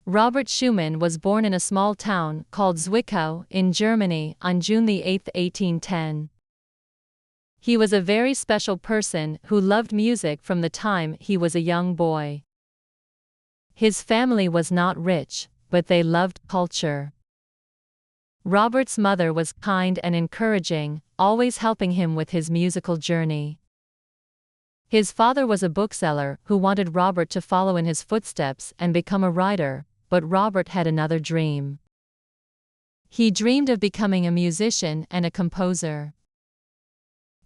Robert Schumann was born in a small town called Zwickau in Germany on June 8, 1810. He was a very special person who loved music from the time he was a young boy. His family was not rich, but they loved culture. Robert's mother was kind and encouraging, always helping him with his musical journey. His father was a bookseller who wanted Robert to follow in his footsteps and become a writer, but Robert had another dream. He dreamed of becoming a musician and a composer.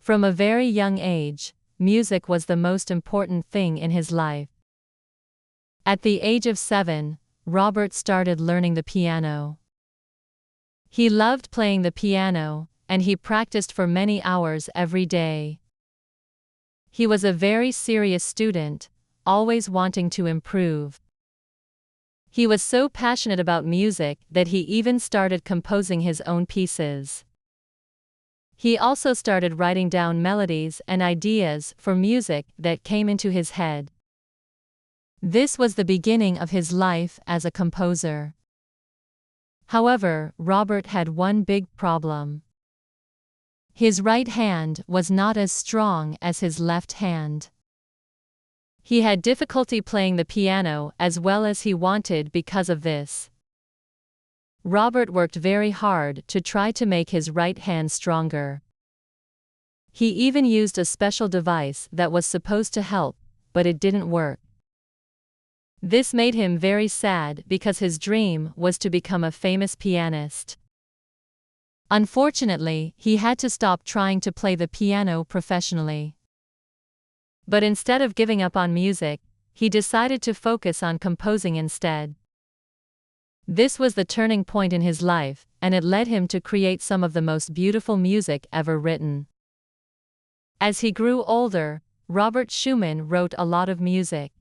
From a very young age, music was the most important thing in his life. At the age of 7, Robert started learning the piano. He loved playing the piano, and he practiced for many hours every day. He was a very serious student, always wanting to improve. He was so passionate about music that he even started composing his own pieces. He also started writing down melodies and ideas for music that came into his head. This was the beginning of his life as a composer. However, Robert had one big problem. His right hand was not as strong as his left hand. He had difficulty playing the piano as well as he wanted because of this. Robert worked very hard to try to make his right hand stronger. He even used a special device that was supposed to help, but it didn't work. This made him very sad because his dream was to become a famous pianist. Unfortunately, he had to stop trying to play the piano professionally. But instead of giving up on music, he decided to focus on composing instead. This was the turning point in his life, and it led him to create some of the most beautiful music ever written. As he grew older, Robert Schumann wrote a lot of music.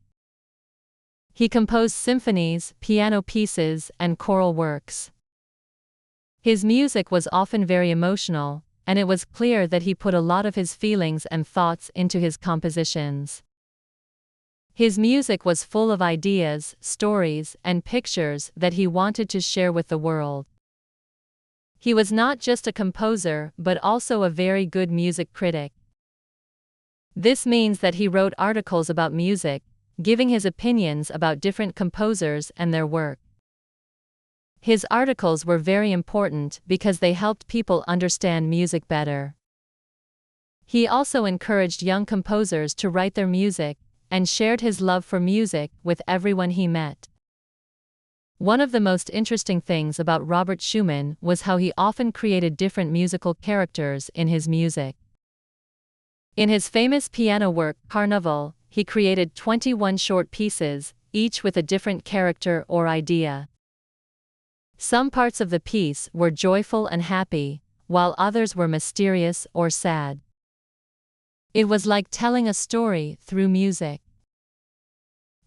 He composed symphonies, piano pieces, and choral works. His music was often very emotional, and it was clear that he put a lot of his feelings and thoughts into his compositions. His music was full of ideas, stories, and pictures that he wanted to share with the world. He was not just a composer but also a very good music critic. This means that he wrote articles about music, giving his opinions about different composers and their work. His articles were very important because they helped people understand music better. He also encouraged young composers to write their music, and shared his love for music with everyone he met. One of the most interesting things about Robert Schumann was how he often created different musical characters in his music. In his famous piano work, Carnival, he created 21 short pieces, each with a different character or idea. Some parts of the piece were joyful and happy, while others were mysterious or sad. It was like telling a story through music.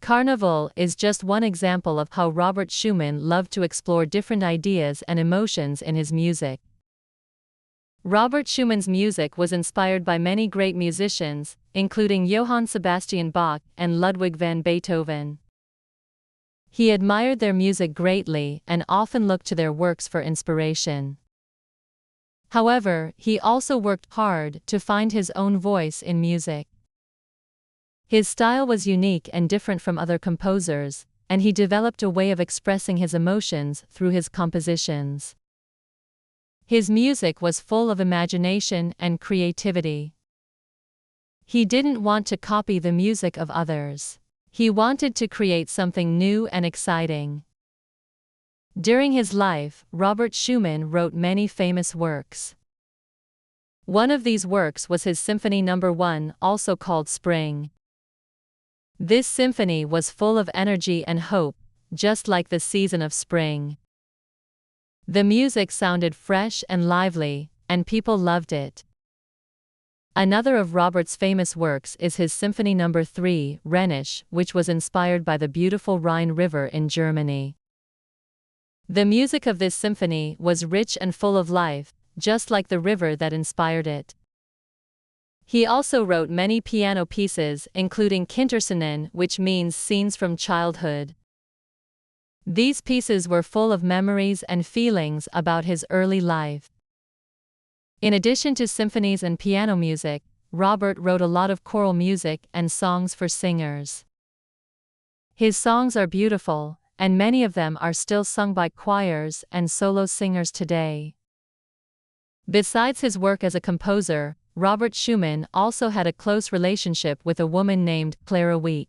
Carnival is just one example of how Robert Schumann loved to explore different ideas and emotions in his music. Robert Schumann's music was inspired by many great musicians, including Johann Sebastian Bach and Ludwig van Beethoven. He admired their music greatly and often looked to their works for inspiration. However, he also worked hard to find his own voice in music. His style was unique and different from other composers, and he developed a way of expressing his emotions through his compositions. His music was full of imagination and creativity. He didn't want to copy the music of others. He wanted to create something new and exciting. During his life, Robert Schumann wrote many famous works. One of these works was his Symphony No. 1, also called Spring. This symphony was full of energy and hope, just like the season of spring. The music sounded fresh and lively, and people loved it. Another of Robert's famous works is his Symphony No. 3, Rhenish, which was inspired by the beautiful Rhine River in Germany. The music of this symphony was rich and full of life, just like the river that inspired it. He also wrote many piano pieces, including Kinderszenen, which means scenes from childhood. These pieces were full of memories and feelings about his early life. In addition to symphonies and piano music, Robert wrote a lot of choral music and songs for singers. His songs are beautiful, and many of them are still sung by choirs and solo singers today. Besides his work as a composer, Robert Schumann also had a close relationship with a woman named Clara Wieck.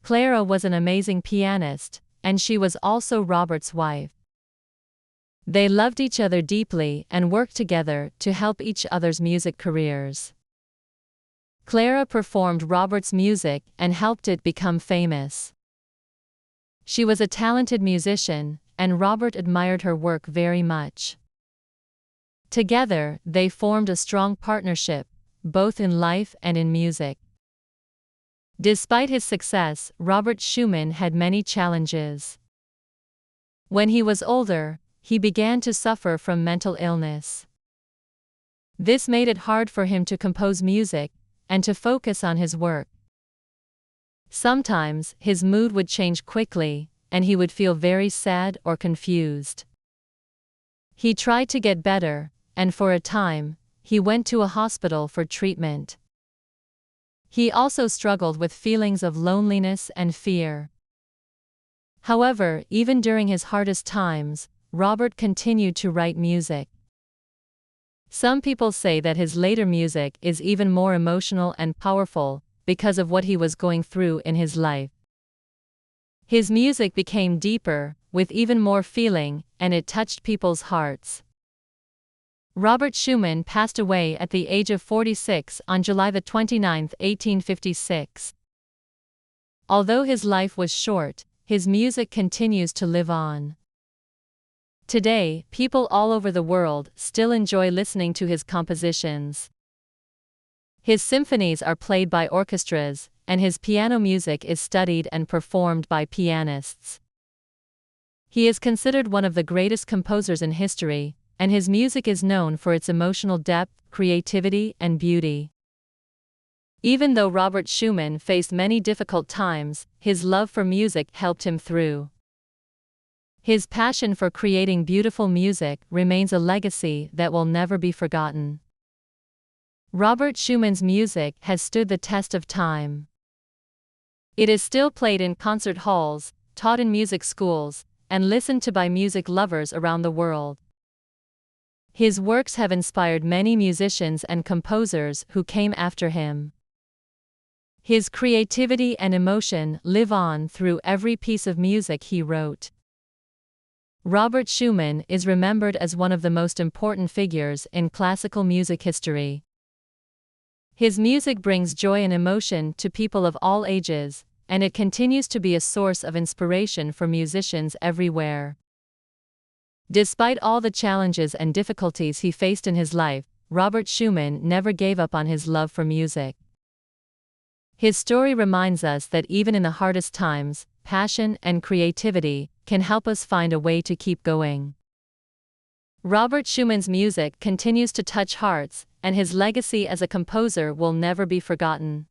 Clara was an amazing pianist, and she was also Robert's wife. They loved each other deeply and worked together to help each other's music careers. Clara performed Robert's music and helped it become famous. She was a talented musician, and Robert admired her work very much. Together, they formed a strong partnership, both in life and in music. Despite his success, Robert Schumann had many challenges. When he was older, he began to suffer from mental illness. This made it hard for him to compose music and to focus on his work. Sometimes, his mood would change quickly, and he would feel very sad or confused. He tried to get better, and for a time, he went to a hospital for treatment. He also struggled with feelings of loneliness and fear. However, even during his hardest times, Robert continued to write music. Some people say that his later music is even more emotional and powerful because of what he was going through in his life. His music became deeper, with even more feeling, and it touched people's hearts. Robert Schumann passed away at the age of 46 on July 29, 1856. Although his life was short, his music continues to live on. Today, people all over the world still enjoy listening to his compositions. His symphonies are played by orchestras, and his piano music is studied and performed by pianists. He is considered one of the greatest composers in history, and his music is known for its emotional depth, creativity, and beauty. Even though Robert Schumann faced many difficult times, his love for music helped him through. His passion for creating beautiful music remains a legacy that will never be forgotten. Robert Schumann's music has stood the test of time. It is still played in concert halls, taught in music schools, and listened to by music lovers around the world. His works have inspired many musicians and composers who came after him. His creativity and emotion live on through every piece of music he wrote. Robert Schumann is remembered as one of the most important figures in classical music history. His music brings joy and emotion to people of all ages, and it continues to be a source of inspiration for musicians everywhere. Despite all the challenges and difficulties he faced in his life, Robert Schumann never gave up on his love for music. His story reminds us that even in the hardest times, passion and creativity can help us find a way to keep going. Robert Schumann's music continues to touch hearts, and his legacy as a composer will never be forgotten.